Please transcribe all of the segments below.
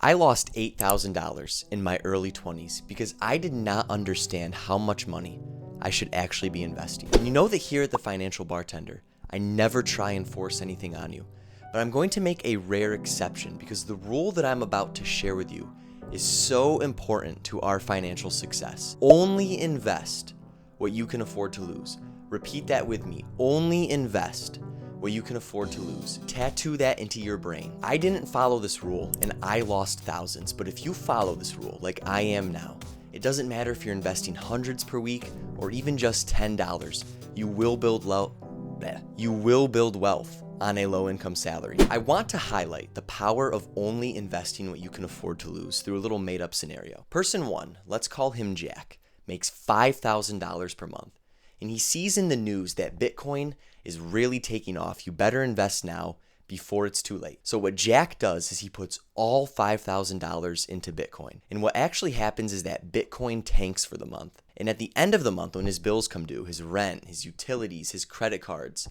I lost $8,000 in my early 20s because I did not understand how much money I should actually be investing. And you know that here at the Financial Bartender, I never try and force anything on you, but I'm going to make a rare exception because the rule that I'm about to share with you is so important to our financial success. Only invest what you can afford to lose. Repeat that with me. Only invest what you can afford to lose. Tattoo that into your brain. I didn't follow this rule and I lost thousands, but if you follow this rule like I am now, it doesn't matter if you're investing hundreds per week or even just $10, you will build wealth on a low-income salary. I want to highlight the power of only investing what you can afford to lose through a little made-up scenario. Person one, let's call him Jack, makes $5,000 per month, and he sees in the news that Bitcoin is really taking off. You better invest now before it's too late. So what Jack does is he puts all $5,000 into Bitcoin. And what actually happens is that Bitcoin tanks for the month. And at the end of the month, when his bills come due, his rent, his utilities, his credit cards,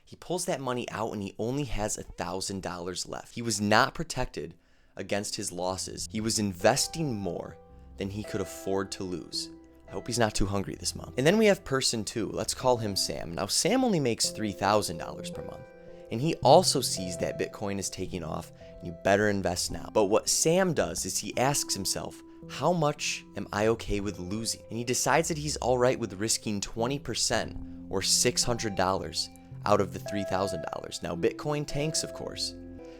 he pulls that money out and he only has $1,000 left. He was not protected against his losses. He was investing more than he could afford to lose. I hope he's not too hungry this month. And then we have person two. Let's call him Sam. Now, Sam only makes $3,000 per month. And he also sees that Bitcoin is taking off and you better invest now. But what Sam does is he asks himself, how much am I okay with losing? And he decides that he's all right with risking 20% or $600 out of the $3,000. Now, Bitcoin tanks, of course,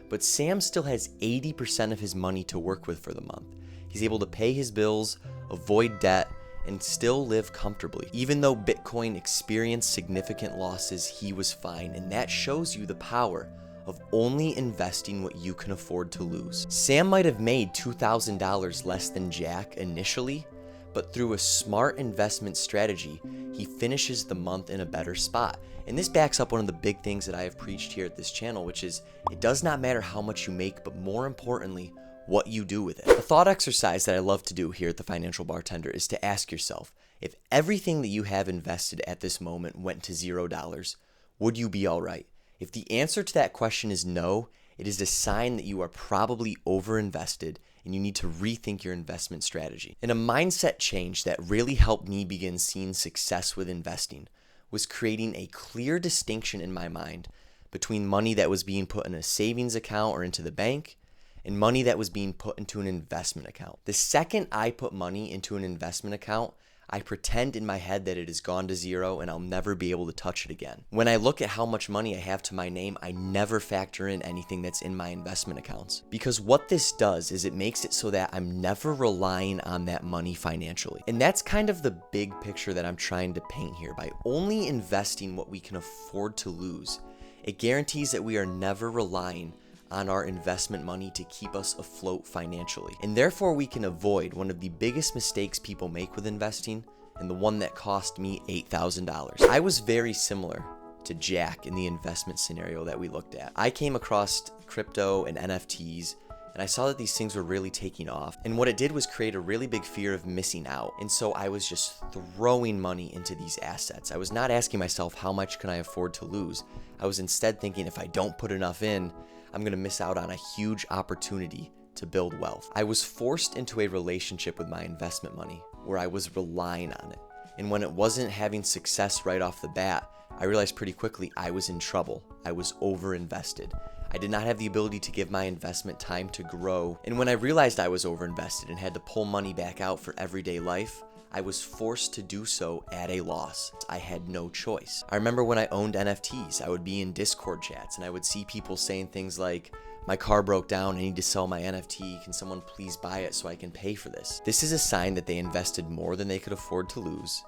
but Sam still has 80% of his money to work with for the month. He's able to pay his bills, avoid debt, and still live comfortably. Even though Bitcoin experienced significant losses, he was fine, and that shows you the power of only investing what you can afford to lose. Sam might have made $2,000 less than Jack initially, but through a smart investment strategy, he finishes the month in a better spot. And this backs up one of the big things that I have preached here at this channel, which is it does not matter how much you make, but more importantly, what you do with it. A thought exercise that I love to do here at the Financial Bartender is to ask yourself, if everything that you have invested at this moment went to $0, would you be all right? If the answer to that question is no, it is a sign that you are probably overinvested and you need to rethink your investment strategy. And a mindset change that really helped me begin seeing success with investing was creating a clear distinction in my mind between money that was being put in a savings account or into the bank and money that was being put into an investment account. The second I put money into an investment account, I pretend in my head that it has gone to zero and I'll never be able to touch it again. When I look at how much money I have to my name, I never factor in anything that's in my investment accounts. Because what this does is it makes it so that I'm never relying on that money financially. And that's kind of the big picture that I'm trying to paint here. By only investing what we can afford to lose, it guarantees that we are never relying on our investment money to keep us afloat financially. And therefore we can avoid one of the biggest mistakes people make with investing, and the one that cost me $8,000. I was very similar to Jack in the investment scenario that we looked at. I came across crypto and NFTs, and I saw that these things were really taking off. And what it did was create a really big fear of missing out. And so I was just throwing money into these assets. I was not asking myself, how much can I afford to lose? I was instead thinking, if I don't put enough in, I'm gonna miss out on a huge opportunity to build wealth. I was forced into a relationship with my investment money where I was relying on it. And when it wasn't having success right off the bat, I realized pretty quickly I was in trouble. I was overinvested. I did not have the ability to give my investment time to grow. And when I realized I was overinvested and had to pull money back out for everyday life, I was forced to do so at a loss. I had no choice. I remember when I owned NFTs, I would be in Discord chats and I would see people saying things like, my car broke down, I need to sell my NFT, can someone please buy it so I can pay for this? This is a sign that they invested more than they could afford to lose,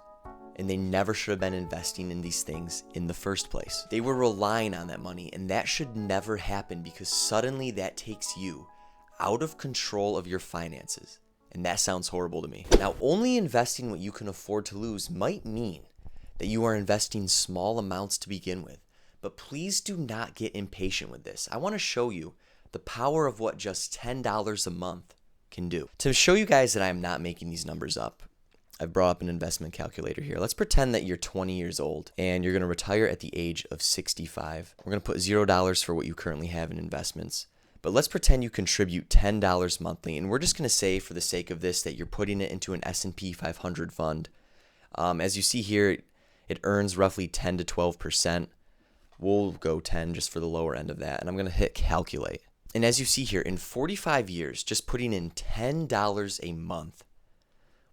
and they never should have been investing in these things in the first place. They were relying on that money, and that should never happen because suddenly that takes you out of control of your finances. And that sounds horrible to me. Now, only investing what you can afford to lose might mean that you are investing small amounts to begin with, but please do not get impatient with this. I want to show you the power of what just $10 a month can do. To show you guys that I am not making these numbers up, I've brought up an investment calculator here. Let's pretend that you're 20 years old and you're going to retire at the age of 65. We're going to put $0 for what you currently have in investments. But let's pretend you contribute $10 monthly, and we're just going to say for the sake of this that you're putting it into an S&P 500 fund. As you see here, it earns roughly 10 to 12%. We'll go 10 just for the lower end of that, and I'm going to hit calculate. And as you see here, in 45 years, just putting in $10 a month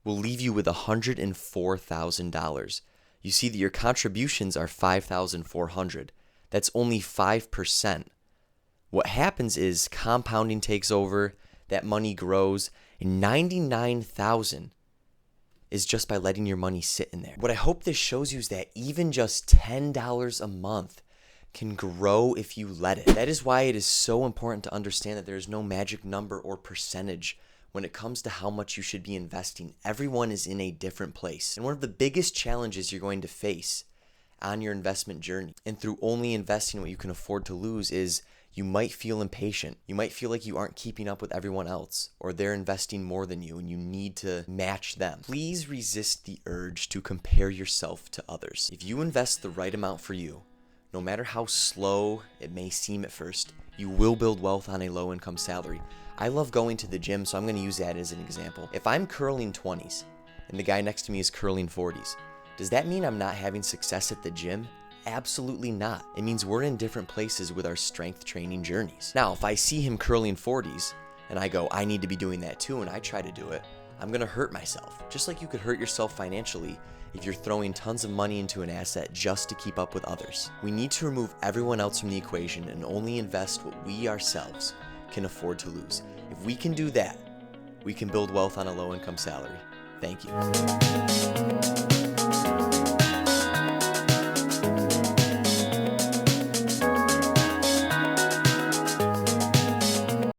will leave you with $104,000. You see that your contributions are $5,400. That's only 5%. What happens is compounding takes over, that money grows, and $99,000 is just by letting your money sit in there. What I hope this shows you is that even just $10 a month can grow if you let it. That is why it is so important to understand that there is no magic number or percentage when it comes to how much you should be investing. Everyone is in a different place. And one of the biggest challenges you're going to face on your investment journey and through only investing what you can afford to lose is you might feel impatient. You might feel like you aren't keeping up with everyone else, or they're investing more than you and you need to match them. Please resist the urge to compare yourself to others. If you invest the right amount for you, no matter how slow it may seem at first, you will build wealth on a low income salary. I love going to the gym, so I'm going to use that as an example. If I'm curling 20s and the guy next to me is curling 40s, does that mean I'm not having success at the gym? Absolutely not. It means we're in different places with our strength training journeys. Now, if I see him curling 40s and I go, I need to be doing that too, and I try to do it, I'm going to hurt myself. Just like you could hurt yourself financially if you're throwing tons of money into an asset just to keep up with others. We need to remove everyone else from the equation and only invest what we ourselves can afford to lose. If we can do that, we can build wealth on a low income salary. Thank you.